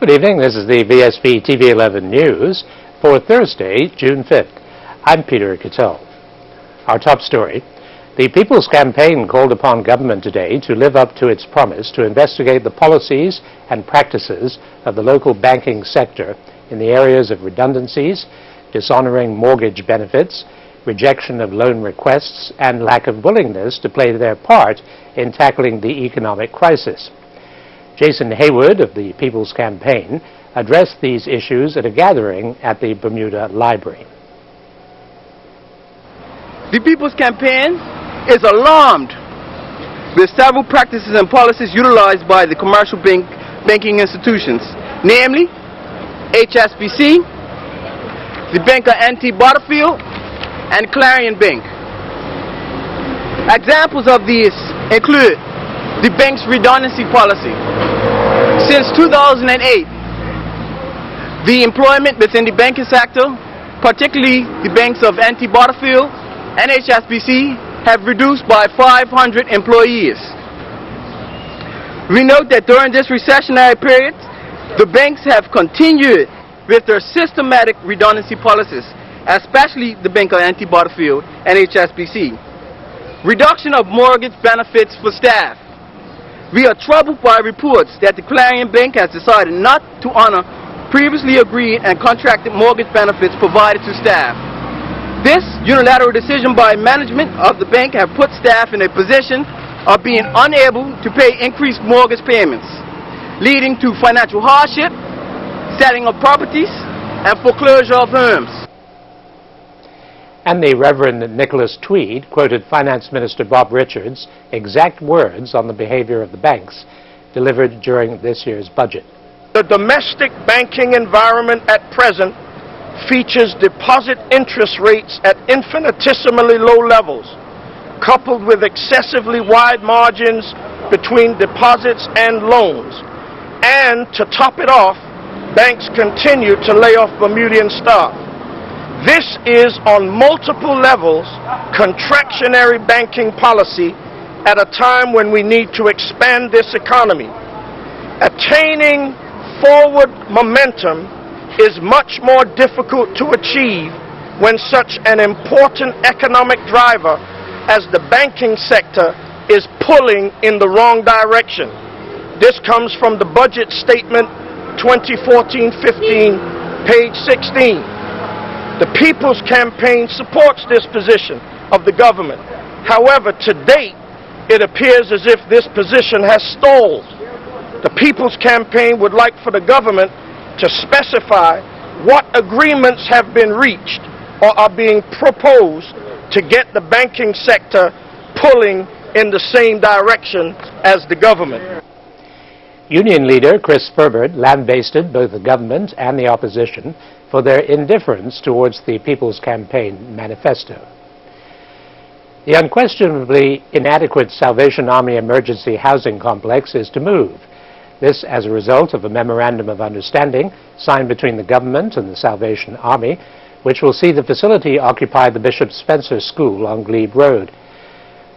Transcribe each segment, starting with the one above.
Good evening, this is the Vsb TV 11 News for Thursday, June 5th. I'm Peter Cattell. Our top story, the People's Campaign called upon government today to live up to its promise to investigate the policies and practices of the local banking sector in the areas of redundancies, dishonoring mortgage benefits, rejection of loan requests, and lack of willingness to play their part in tackling the economic crisis. Jason Haywood of the People's Campaign addressed these issues at a gathering at the Bermuda Library. The People's Campaign is alarmed with several practices and policies utilized by the commercial banking institutions, namely HSBC, the Bank of N.T. Butterfield, and Clarion Bank. Examples of these include the bank's redundancy policy. Since 2008, the employment within the banking sector, particularly the banks of N.T. Butterfield and HSBC, have reduced by 500 employees. We note that during this recessionary period, the banks have continued with their systematic redundancy policies, especially the Bank of N.T. Butterfield and HSBC. Reduction of mortgage benefits for staff. We are troubled by reports that the Clarion Bank has decided not to honor previously agreed and contracted mortgage benefits provided to staff. This unilateral decision by management of the bank have put staff in a position of being unable to pay increased mortgage payments, leading to financial hardship, selling of properties, and foreclosure of homes. And the Reverend Nicholas Tweed quoted Finance Minister Bob Richards' exact words on the behavior of the banks delivered during this year's budget. The domestic banking environment at present features deposit interest rates at infinitesimally low levels, coupled with excessively wide margins between deposits and loans. And to top it off, banks continue to lay off Bermudian staff. This is on multiple levels contractionary banking policy at a time when we need to expand this economy. Attaining forward momentum is much more difficult to achieve when such an important economic driver as the banking sector is pulling in the wrong direction. This comes from the budget statement 2014-15, page 16. The People's Campaign supports this position of the government. However, to date, it appears as if this position has stalled. The People's Campaign would like for the government to specify what agreements have been reached or are being proposed to get the banking sector pulling in the same direction as the government. Union leader Chris Ferbert lambasted both the government and the opposition for their indifference towards the People's Campaign manifesto. The unquestionably inadequate Salvation Army emergency housing complex is to move. This as a result of a memorandum of understanding signed between the government and the Salvation Army, which will see the facility occupy the Bishop Spencer School on Glebe Road.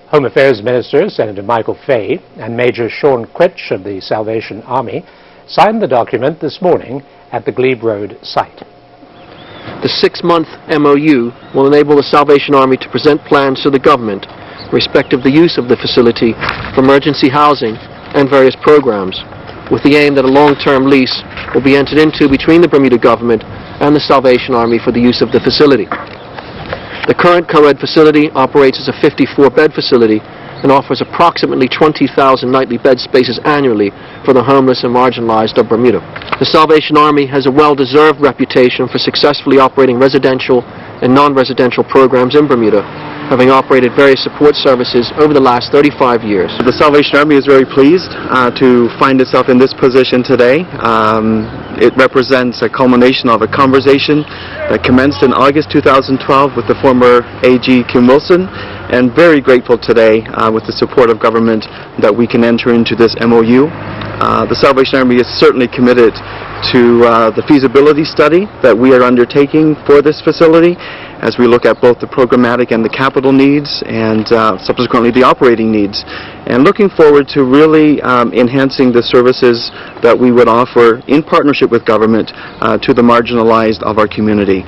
Home Affairs Minister Senator Michael Fay and Major Sean Quitch of the Salvation Army signed the document this morning at the Glebe Road site. The 6-month MOU will enable the Salvation Army to present plans to the government respective of the use of the facility for emergency housing and various programs, with the aim that a long-term lease will be entered into between the Bermuda government and the Salvation Army for the use of the facility. The current co-ed facility operates as a 54-bed facility and offers approximately 20,000 nightly bed spaces annually for the homeless and marginalized of Bermuda. The Salvation Army has a well-deserved reputation for successfully operating residential and non-residential programs in Bermuda, having operated various support services over the last 35 years. The Salvation Army is very pleased to find itself in this position today. It represents a culmination of a conversation that commenced in August 2012 with the former AG Kim Wilson, and very grateful today with the support of government that we can enter into this MOU. The Salvation Army is certainly committed to the feasibility study that we are undertaking for this facility, as we look at both the programmatic and the capital needs, and subsequently the operating needs, and looking forward to really enhancing the services that we would offer in partnership with government to the marginalized of our community.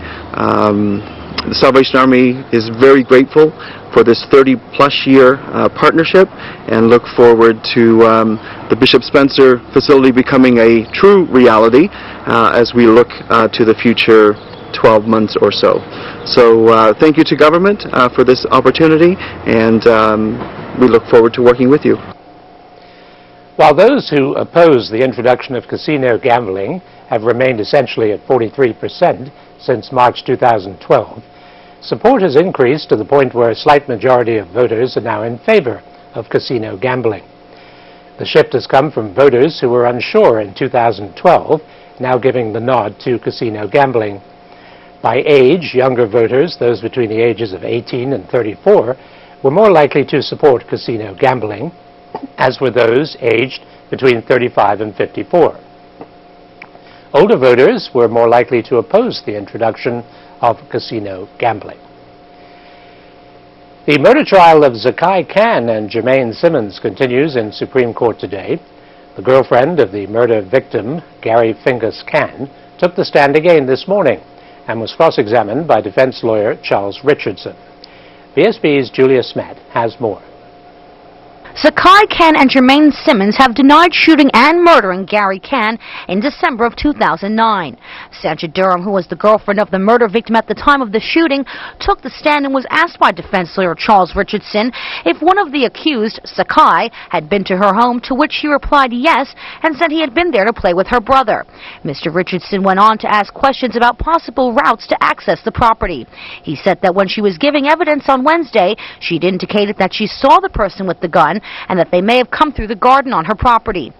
The Salvation Army is very grateful for this 30-plus year partnership, and look forward to the Bishop Spencer facility becoming a true reality as we look to the future 12 months or so. So thank you to government for this opportunity, and we look forward to working with you. While those who oppose the introduction of casino gambling have remained essentially at 43% since March 2012, support has increased to the point where a slight majority of voters are now in favor of casino gambling. The shift has come from voters who were unsure in 2012, now giving the nod to casino gambling. By age, younger voters, those between the ages of 18 and 34, were more likely to support casino gambling, as were those aged between 35 and 54. Older voters were more likely to oppose the introduction of casino gambling. The murder trial of Zakai Khan and Jermaine Simmons continues in Supreme Court today. The girlfriend of the murder victim, Gary Fingus Khan, took the stand again this morning and was cross-examined by defense lawyer Charles Richardson. Vsb's Julia Smatt has more. Zakai Khan and Jermaine Simmons have denied shooting and murdering Gary Khan in December of 2009. Sandra Durham, who was the girlfriend of the murder victim at the time of the shooting, took the stand and was asked by defense lawyer Charles Richardson if one of the accused, Zakai, had been to her home, to which she replied yes and said he had been there to play with her brother. Mr. Richardson went on to ask questions about possible routes to access the property. He said that when she was giving evidence on Wednesday, she'd indicated that she saw the person with the gun and that they may have come through the garden on her property.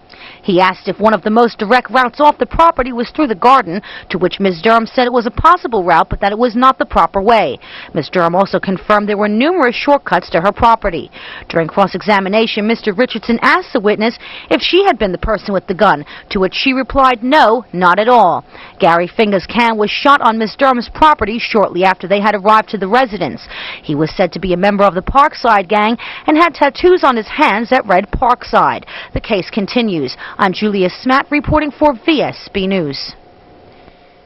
He asked if one of the most direct routes off the property was through the garden, to which Ms. Durham said it was a possible route, but that it was not the proper way. Ms. Durham also confirmed there were numerous shortcuts to her property. During cross-examination, Mr. Richardson asked the witness if she had been the person with the gun, to which she replied no, not at all. Gary Fingus Khan was shot on Ms. Durham's property shortly after they had arrived to the residence. He was said to be a member of the Parkside gang and had tattoos on his hands that read Parkside. The case continues. I'm Julia Smatt reporting for Vsb News.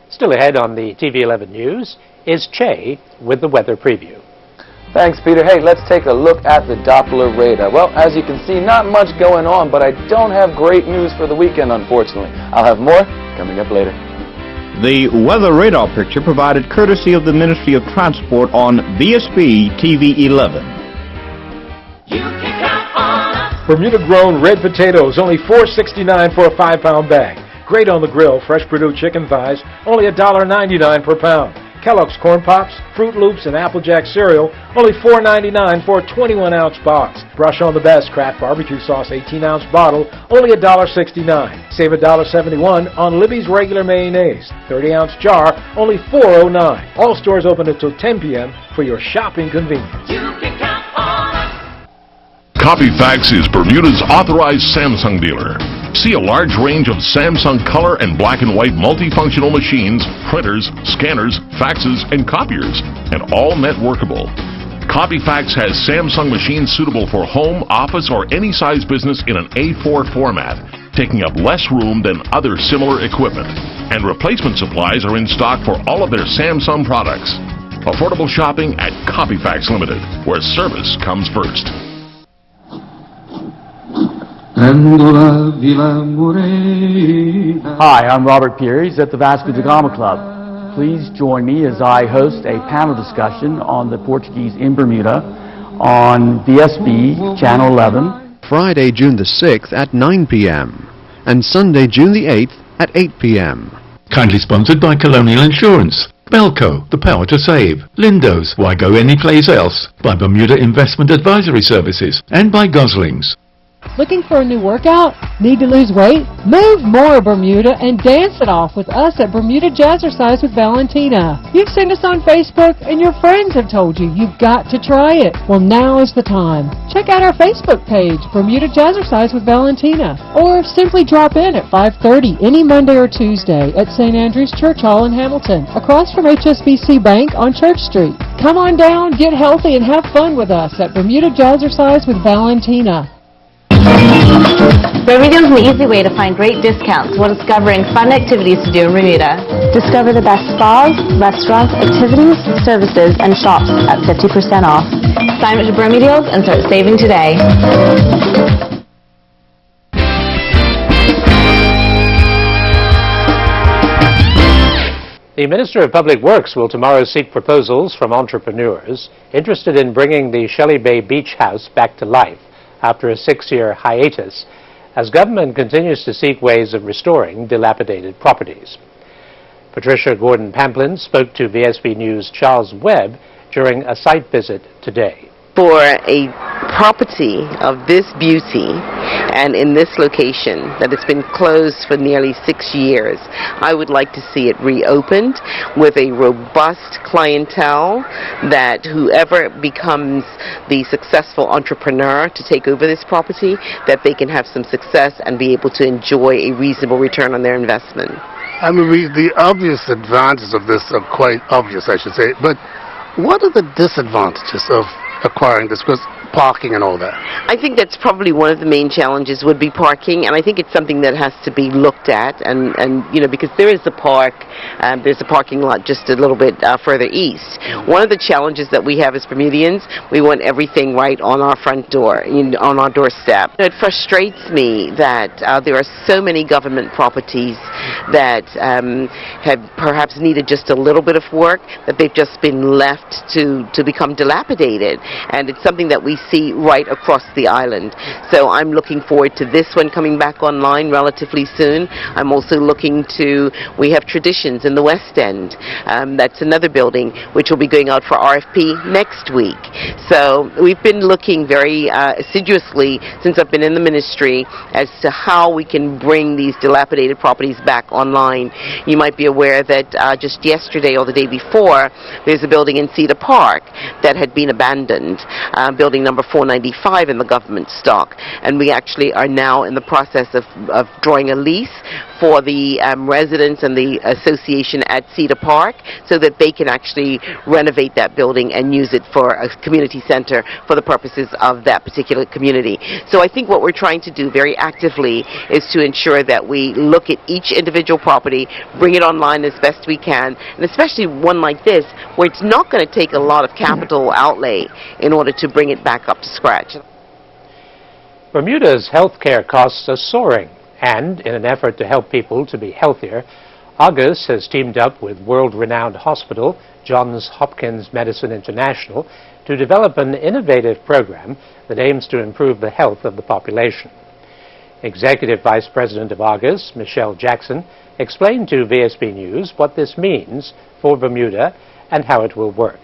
Still ahead on the TV 11 News is Che with the weather preview. Thanks, Peter. Hey, let's take a look at the Doppler radar. Well, as you can see, not much going on, but I don't have great news for the weekend, unfortunately. I'll have more coming up later. The weather radar picture provided courtesy of the Ministry of Transport on Vsb Tv 11. Bermuda-grown red potatoes, only $4.69 for a 5-pound bag. Great on the grill, fresh Purdue chicken thighs, only $1.99 per pound. Kellogg's Corn Pops, Fruit Loops, and Applejack cereal, only $4.99 for a 21-ounce box. Brush on the best Kraft barbecue sauce 18-ounce bottle, only $1.69. Save $1.71 on Libby's regular mayonnaise, 30-ounce jar, only $4.09. All stores open until 10 p.m. for your shopping convenience. Copyfax is Bermuda's authorized Samsung dealer. See a large range of Samsung color and black and white multifunctional machines, printers, scanners, faxes, and copiers, and all net workable. Copyfax has Samsung machines suitable for home, office, or any size business in an A4 format, taking up less room than other similar equipment. And replacement supplies are in stock for all of their Samsung products. Affordable shopping at Copyfax Limited, where service comes first. Hi, I'm Robert Pearies at the Vasco da Gama Club. Please join me as I host a panel discussion on the Portuguese in Bermuda on VSB Channel 11. Friday, June the 6th at 9 p.m. and Sunday, June the 8th at 8 p.m. Kindly sponsored by Colonial Insurance, Belco, the power to save, Lindo's, why go anyplace else, by Bermuda Investment Advisory Services, and by Goslings. Looking for a new workout? Need to lose weight? Move more, Bermuda, and dance it off with us at Bermuda Jazzercise with Valentina. You've seen us on Facebook, and your friends have told you you've got to try it. Well, now is the time. Check out our Facebook page, Bermuda Jazzercise with Valentina, or simply drop in at 5:30 any Monday or Tuesday at St. Andrew's Church Hall in Hamilton, across from HSBC Bank on Church Street. Come on down, get healthy, and have fun with us at Bermuda Jazzercise with Valentina. Bermuda is an easy way to find great discounts while discovering fun activities to do in Bermuda. Discover the best spas, restaurants, activities, services, and shops at 50% off. Sign up to Bermudeals and start saving today. The Minister of Public Works will tomorrow seek proposals from entrepreneurs interested in bringing the Shelley Bay Beach House back to life after a 6-year hiatus, as government continues to seek ways of restoring dilapidated properties. Patricia Gordon-Pamplin spoke to Vsb News' Charles Webb during a site visit today. For a property of this beauty and in this location that has been closed for nearly 6 years, I would like to see it reopened with a robust clientele, that whoever becomes the successful entrepreneur to take over this property, that they can have some success and be able to enjoy a reasonable return on their investment. I mean, the obvious advantages of this are quite obvious, I should say, but what are the disadvantages of acquiring this? Because parking and all that. I think that's probably one of the main challenges would be parking, and I think it's something that has to be looked at, and you know, because there is a park, there's a parking lot just a little bit further east. One of the challenges that we have as Bermudians, we want everything right on our front door, on our doorstep. It frustrates me that there are so many government properties that have perhaps needed just a little bit of work, that they've just been left to become dilapidated, and it's something that we see right across the island. So I'm looking forward to this one coming back online relatively soon. I'm also looking to, we have Traditions in the West End. That's another building which will be going out for RFP next week. So we've been looking very assiduously since I've been in the ministry as to how we can bring these dilapidated properties back online. You might be aware that just yesterday or the day before, there's a building in Cedar Park that had been abandoned, building number 495 in the government stock, and we actually are now in the process of drawing a lease for the residents and the association at Cedar Park so that they can actually renovate that building and use it for a community center for the purposes of that particular community. So I think what we're trying to do very actively is to ensure that we look at each individual property, bring it online as best we can, and especially one like this where it's not going to take a lot of capital outlay in order to bring it back up to scratch. Bermuda's healthcare costs are soaring, and in an effort to help people to be healthier, Argus has teamed up with world-renowned hospital Johns Hopkins Medicine International to develop an innovative program that aims to improve the health of the population. Executive Vice President of Argus, Michelle Jackson, explained to VSB News what this means for Bermuda and how it will work.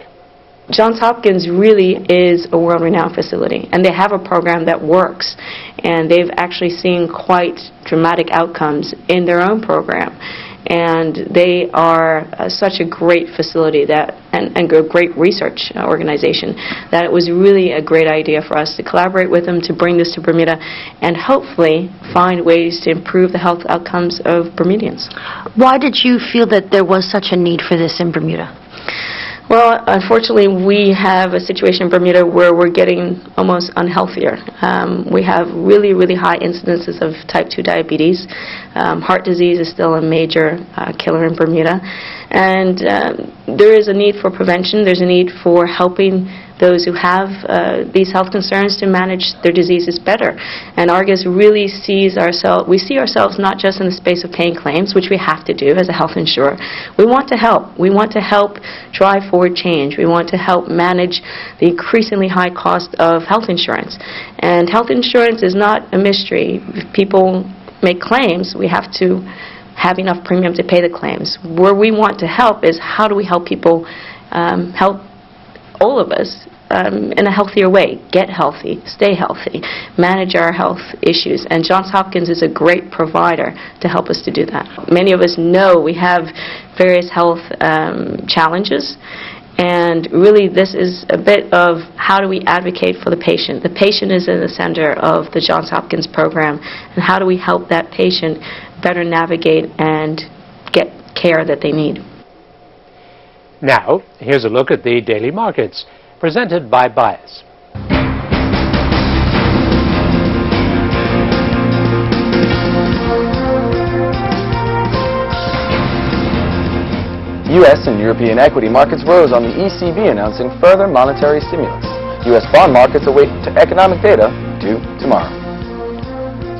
Johns Hopkins really is a world-renowned facility, and they have a program that works, and they've actually seen quite dramatic outcomes in their own program. And they are such a great facility that, and a great research organization, that it was really a great idea for us to collaborate with them to bring this to Bermuda and hopefully find ways to improve the health outcomes of Bermudians. Why did you feel that there was such a need for this in Bermuda? Well, unfortunately, we have a situation in Bermuda where we're getting almost unhealthier. We have really, really high incidences of type 2 diabetes. Heart disease is still a major killer in Bermuda. And there is a need for prevention. There's a need for helping those who have these health concerns to manage their diseases better. And Argus really sees ourselves, we see ourselves not just in the space of paying claims, which we have to do as a health insurer. We want to help. We want to help drive forward change. We want to help manage the increasingly high cost of health insurance. And health insurance is not a mystery. If people make claims, we have to have enough premium to pay the claims. Where we want to help is how do we help people, help all of us in a healthier way, get healthy, stay healthy, manage our health issues. And Johns Hopkins is a great provider to help us to do that. Many of us know we have various health challenges, and really this is a bit of how do we advocate for the patient. The patient is in the center of the Johns Hopkins program, and how do we help that patient better navigate and get care that they need. Now, here's a look at the daily markets, presented by Bias. U.S. and European equity markets rose on the ECB announcing further monetary stimulus. U.S. bond markets await economic data due tomorrow.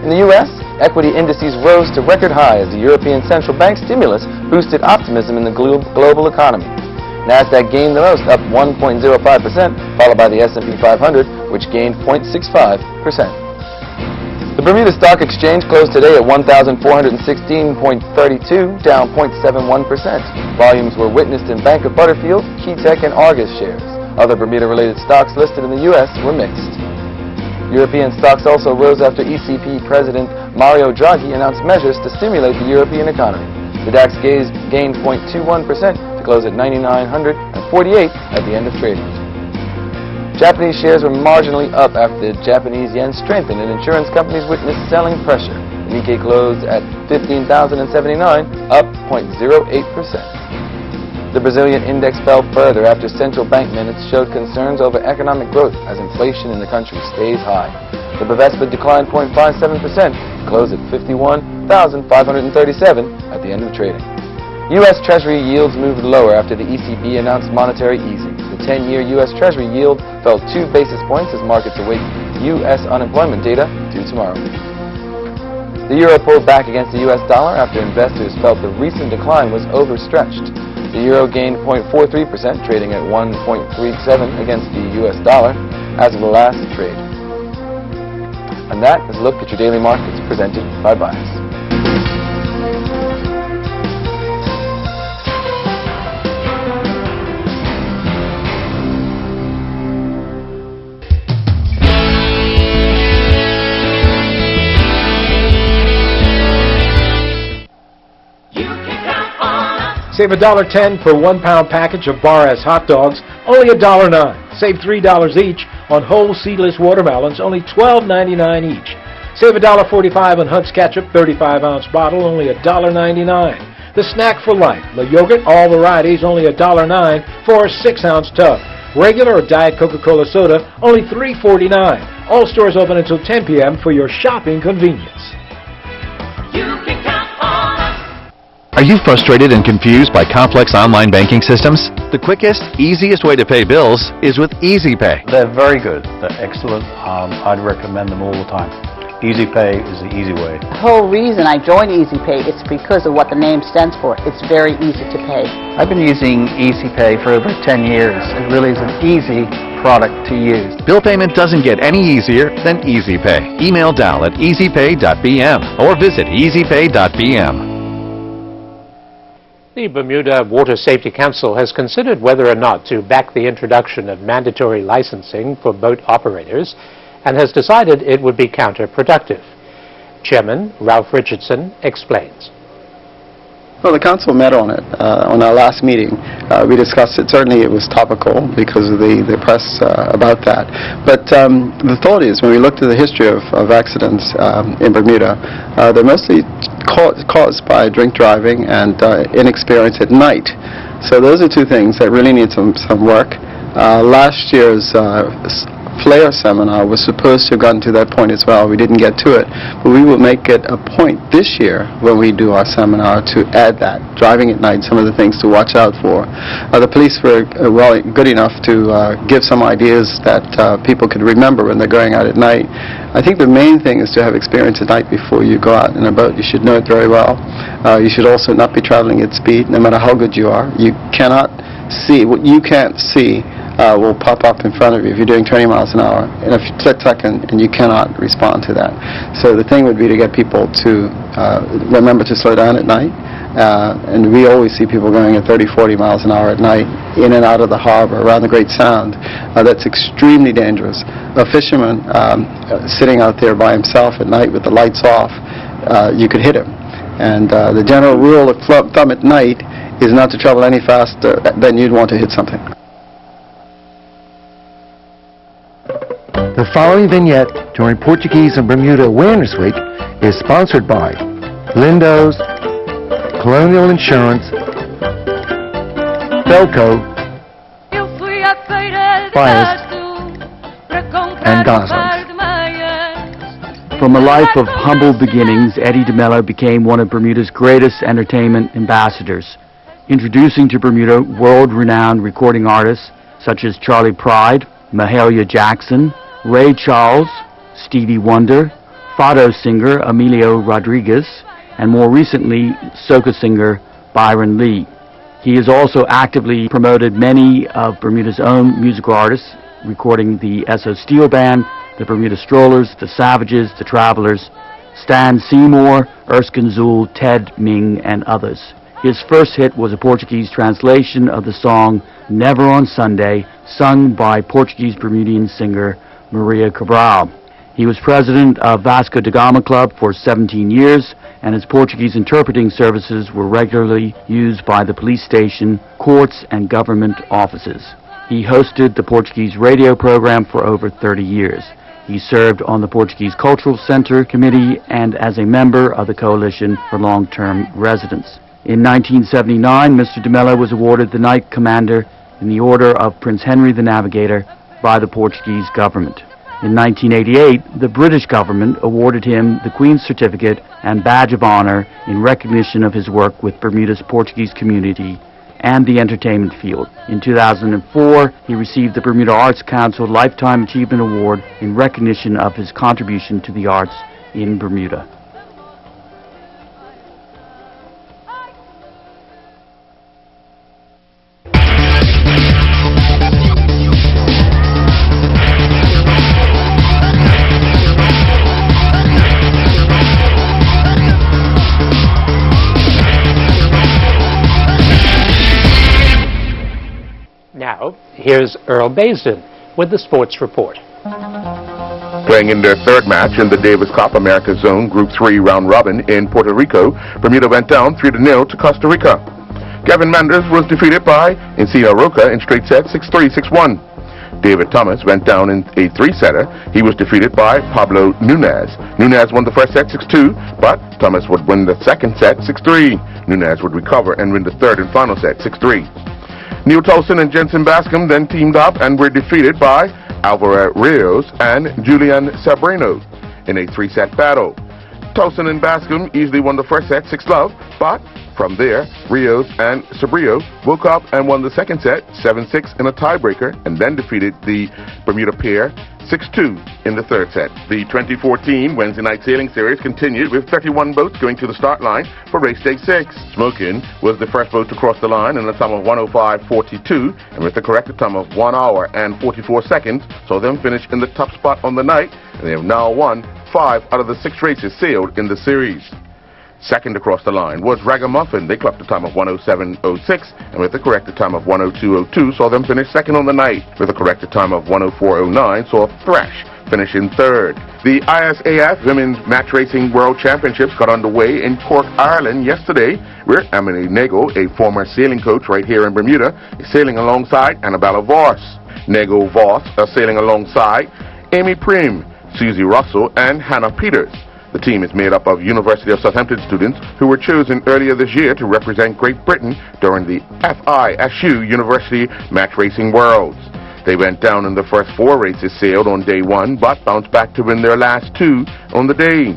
In the U.S., equity indices rose to record high as the European Central Bank stimulus boosted optimism in the global economy. Nasdaq gained the most, up 1.05%, followed by the S&P 500, which gained 0.65%. The Bermuda Stock Exchange closed today at 1,416.32, down 0.71%. Volumes were witnessed in Bank of Butterfield, Keytech, and Argus shares. Other Bermuda-related stocks listed in the U.S. were mixed. European stocks also rose after ECB President Mario Draghi announced measures to stimulate the European economy. The DAX gained 0.21% to close at 9,948 at the end of trading. Japanese shares were marginally up after the Japanese yen strengthened and insurance companies witnessed selling pressure. The Nikkei closed at 15,079, up 0.08%. The Brazilian index fell further after central bank minutes showed concerns over economic growth as inflation in the country stays high. The Vsb declined 0.57%, closed at 51,537 at the end of trading. U.S. Treasury yields moved lower after the ECB announced monetary easing. The 10-year U.S. Treasury yield fell 2 basis points as markets await U.S. unemployment data due tomorrow. The euro pulled back against the U.S. dollar after investors felt the recent decline was overstretched. The euro gained 0.43%, trading at 1.37 against the U.S. dollar as of the last trade. And that is a look at your daily markets presented by Bias. Save $1.10 per 1-pound package of Bar S hot dogs, only $1.09. Save $3 each on whole seedless watermelons, only $12.99 each. Save $1.45 on Hunt's Ketchup, 35-ounce bottle, only $1.99. The Snack for Life, the yogurt, all varieties, only $1.09 for a 6-ounce tub. Regular or Diet Coca-Cola soda, only $3.49. All stores open until 10 p.m. for your shopping convenience. Are you frustrated and confused by complex online banking systems? The quickest, easiest way to pay bills is with EasyPay. They're very good. They're excellent. I'd recommend them all the time. EasyPay is the easy way. The whole reason I joined EasyPay is because of what the name stands for. It's very easy to pay. I've been using EasyPay for over 10 years. It really is an easy product to use. Bill payment doesn't get any easier than EasyPay. Email Dal at easypay.bm or visit easypay.bm. The Bermuda Water Safety Council has considered whether or not to back the introduction of mandatory licensing for boat operators and has decided it would be counterproductive. Chairman Ralph Richardson explains. Well, the council met on it on our last meeting. We discussed it. Certainly it was topical because of the press about that. But the thought is, when we looked at the history of accidents in Bermuda, they're mostly caused by drink driving and inexperience at night. So those are two things that really need some work. Last year's Flair seminar was supposed to have gotten to that point as well. We didn't get to it, but we will make it a point this year when we do our seminar to add that, driving at night, some of the things to watch out for. The police were good enough to give some ideas that people could remember when they're going out at night. I think the main thing is to have experience at night before you go out in a boat. You should know it very well. You should also not be traveling at speed, no matter how good you are. You cannot see what you can't see. Will pop up in front of you if you're doing 20 miles an hour in a split second, and you cannot respond to that. So the thing would be to get people to remember to slow down at night, And we always see people going at 30, 40 miles an hour at night in and out of the harbor, around the Great Sound. That's extremely dangerous. A fisherman sitting out there by himself at night with the lights off, you could hit him. And the general rule of thumb at night is not to travel any faster than you'd want to hit something. The following vignette during Portuguese and Bermuda Awareness Week is sponsored by Lindo's, Colonial Insurance, Belco, Bias, and Goslings. From a life of humble beginnings, Eddie DeMello became one of Bermuda's greatest entertainment ambassadors, introducing to Bermuda world-renowned recording artists such as Charlie Pride, Mahalia Jackson, Ray Charles, Stevie Wonder, fado singer Emilio Rodriguez, and more recently, soca singer Byron Lee. He has also actively promoted many of Bermuda's own musical artists, recording the S.O. Steel Band, the Bermuda Strollers, the Savages, the Travelers, Stan Seymour, Erskine Zool, Ted Ming, and others. His first hit was a Portuguese translation of the song Never on Sunday, sung by Portuguese Bermudian singer Maria Cabral. He was president of Vasco da Gama Club for 17 years, and his Portuguese interpreting services were regularly used by the police station, courts, and government offices. He hosted the Portuguese radio program for over 30 years. He served on the Portuguese Cultural Center Committee and as a member of the Coalition for Long-Term Residents. In 1979, Mr. DeMello was awarded the Knight Commander in the Order of Prince Henry the Navigator by the Portuguese government. In 1988, the British government awarded him the Queen's Certificate and Badge of Honor in recognition of his work with Bermuda's Portuguese community and the entertainment field. In 2004, he received the Bermuda Arts Council Lifetime Achievement Award in recognition of his contribution to the arts in Bermuda. Now, here's Earl Baisden with the Sports Report. Playing in their third match in the Davis Cup America Zone Group 3 round robin in Puerto Rico, Bermuda went down 3-0 to Costa Rica. Kevin Manders was defeated by Encina Roca in straight sets 6-3, 6-1. David Thomas went down in a three-setter. He was defeated by Pablo Nunez. Nunez won the first set 6-2, but Thomas would win the second set 6-3. Nunez would recover and win the third and final set 6-3. Neil Tolson and Jensen Bascom then teamed up and were defeated by Alvaro Rios and Julian Sabrino in a three-set battle. Tolson and Bascom easily won the first set 6-love, but from there, Rios and Sabrillo woke up and won the second set 7-6 in a tiebreaker and then defeated the Bermuda pair 6-2 in the third set. The 2014 Wednesday night sailing series continued with 31 boats going to the start line for race day 6. Smokin was the first boat to cross the line in a time of 1:05.42 and with the corrected time of 1 hour and 44 seconds, saw them finish in the top spot on the night, and they have now won 5 out of the 6 races sailed in the series. Second across the line was Ragamuffin. They clocked a time of 1:07.06 and with the corrected time of 1:02.02 saw them finish second on the night. With a corrected time of 1:04.09 saw Thresh finish in third. The ISAF Women's Match Racing World Championships got underway in Cork, Ireland yesterday, where Emily Nagle, a former sailing coach right here in Bermuda, is sailing alongside Annabella Voss. Nagle Voss are sailing alongside Amy Prim, Susie Russell, and Hannah Peters. The team is made up of University of Southampton students who were chosen earlier this year to represent Great Britain during the FISU University Match Racing Worlds. They went down in the first 4 races sailed on day 1, but bounced back to win their last 2 on the day.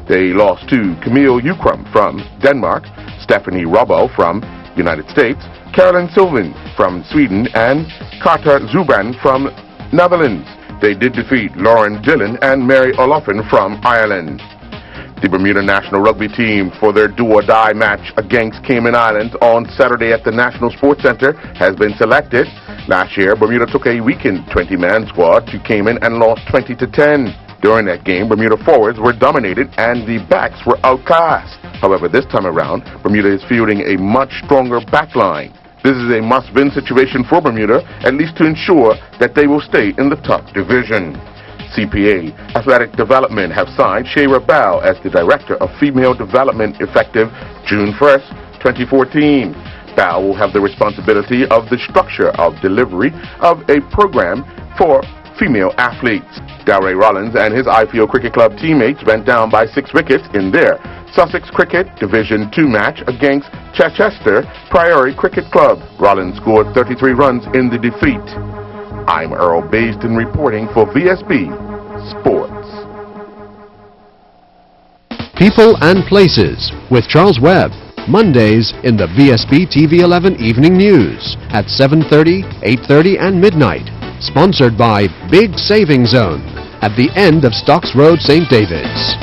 They lost to Camille Ukrum from Denmark, Stephanie Robbo from United States, Carolyn Sylvan from Sweden, and Carter Zuban from Netherlands. They did defeat Lauren Dillon and Mary O'Loughlin from Ireland. The Bermuda national rugby team for their do-or-die match against Cayman Islands on Saturday at the National Sports Center has been selected. Last year, Bermuda took a weakened 20-man squad to Cayman and lost 20-10. During that game, Bermuda forwards were dominated and the backs were outclassed. However, this time around, Bermuda is fielding a much stronger back line. This is a must-win situation for Bermuda, at least to ensure that they will stay in the top division. CPA Athletic Development have signed Shayra Bao as the Director of Female Development effective June 1st, 2014. Bao will have the responsibility of the structure of delivery of a program for female athletes. Dalray Rollins and his IPO Cricket Club teammates went down by 6 wickets in their Sussex Cricket Division 2 match against Chichester Priory Cricket Club. Rollins scored 33 runs in the defeat. I'm Earl Basden reporting for VSB Sports. People and Places with Charles Webb. Mondays in the VSB TV 11 Evening News at 7:30, 8:30 and midnight. Sponsored by Big Saving Zone at the end of Stocks Road, St. David's.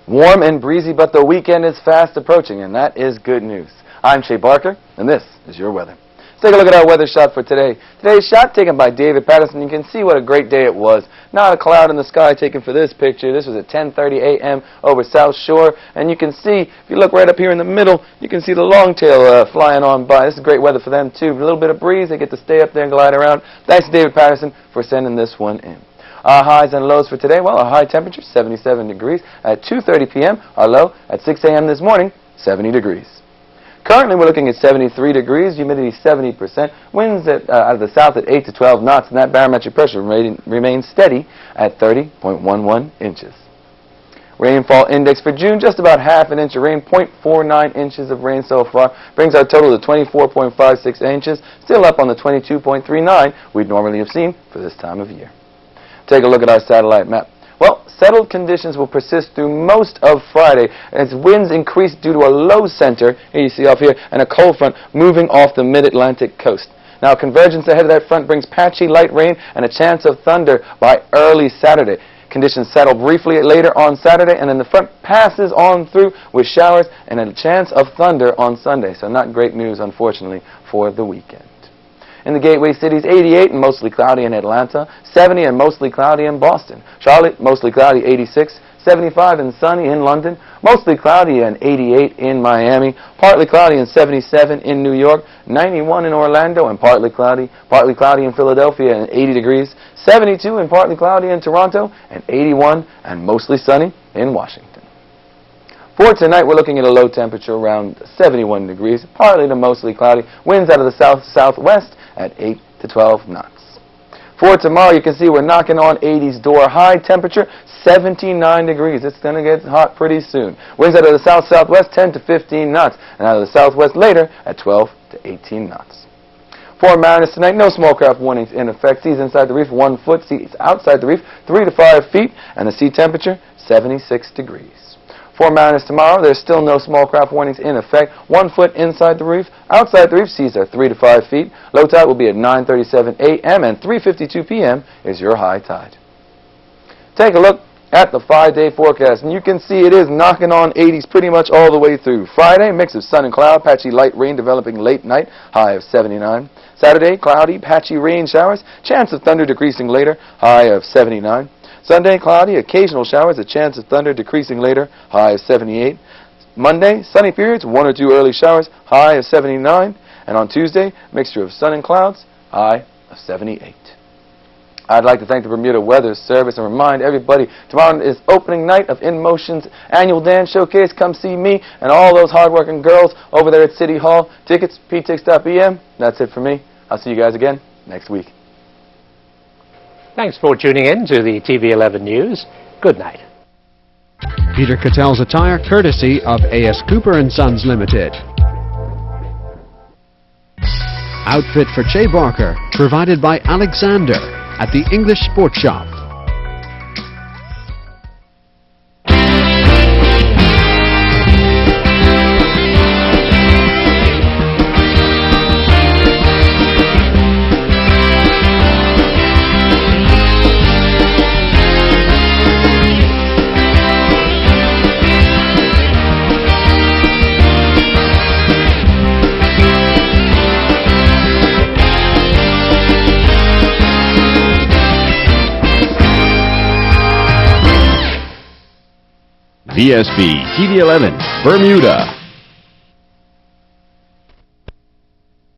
Warm and breezy, but the weekend is fast approaching, and that is good news. I'm Shea Barker, and this is your weather. Let's take a look at our weather shot for today. Today's shot taken by David Patterson. You can see what a great day it was. Not a cloud in the sky taken for this picture. This was at 10:30 a.m. over South Shore, and you can see, if you look right up here in the middle, you can see the longtail flying on by. This is great weather for them, too. A little bit of breeze. They get to stay up there and glide around. Thanks to David Patterson for sending this one in. Our highs and lows for today, well, our high temperature, 77 degrees at 2:30 p.m. Our low at 6 a.m. this morning, 70 degrees. Currently, we're looking at 73 degrees, humidity 70%, winds out of the south at 8 to 12 knots, and that barometric pressure remains steady at 30.11 inches. Rainfall index for June, just about half an inch of rain, 0.49 inches of rain so far, brings our total to 24.56 inches, still up on the 22.39 we'd normally have seen for this time of year. Take a look at our satellite map. Well, settled conditions will persist through most of Friday as winds increase due to a low center, here you see off here, and a cold front moving off the mid-Atlantic coast. Now, convergence ahead of that front brings patchy light rain and a chance of thunder by early Saturday. Conditions settle briefly later on Saturday, and then the front passes on through with showers and a chance of thunder on Sunday. So not great news, unfortunately, for the weekend. In the gateway cities, 88 and mostly cloudy in Atlanta, 70 and mostly cloudy in Boston. Charlotte, mostly cloudy, 86, 75 and sunny in London, mostly cloudy and 88 in Miami, partly cloudy and 77 in New York, 91 in Orlando and partly cloudy in Philadelphia and 80 degrees, 72 and partly cloudy in Toronto, and 81 and mostly sunny in Washington. For tonight, we're looking at a low temperature around 71 degrees, partly to mostly cloudy, winds out of the south-southwest at 8 to 12 knots. For tomorrow, you can see we're knocking on 80's door. High temperature, 79 degrees. It's going to get hot pretty soon. Winds out of the south-southwest, 10 to 15 knots, and out of the southwest later at 12 to 18 knots. For Mariners tonight, no small craft warnings in effect. Seas inside the reef, 1 foot. Seas outside the reef, 3 to 5 feet, and the sea temperature, 76 degrees. For Mariners tomorrow, there's still no small craft warnings in effect. 1 foot inside the reef. Outside the reef, seas are 3 to 5 feet. Low tide will be at 9:37 a.m. and 3:52 p.m. is your high tide. Take a look at the 5-day forecast, and you can see it is knocking on 80s pretty much all the way through. Friday, mix of sun and cloud, patchy light rain developing late night, high of 79. Saturday, cloudy, patchy rain showers, chance of thunder decreasing later, high of 79. Sunday, cloudy, occasional showers, a chance of thunder decreasing later, high of 78. Monday, sunny periods, 1 or 2 early showers, high of 79. And on Tuesday, mixture of sun and clouds, high of 78. I'd like to thank the Bermuda Weather Service and remind everybody tomorrow is opening night of In Motion's annual dance showcase. Come see me and all those hardworking girls over there at City Hall. Tickets, ptix.bm. That's it for me. I'll see you guys again next week. Thanks for tuning in to the TV 11 News. Good night. Peter Cattell's attire courtesy of A.S. Cooper & Sons Limited. Outfit for Shea Barker provided by Alexander at the English Sports Shop. VSB TV 11, Bermuda.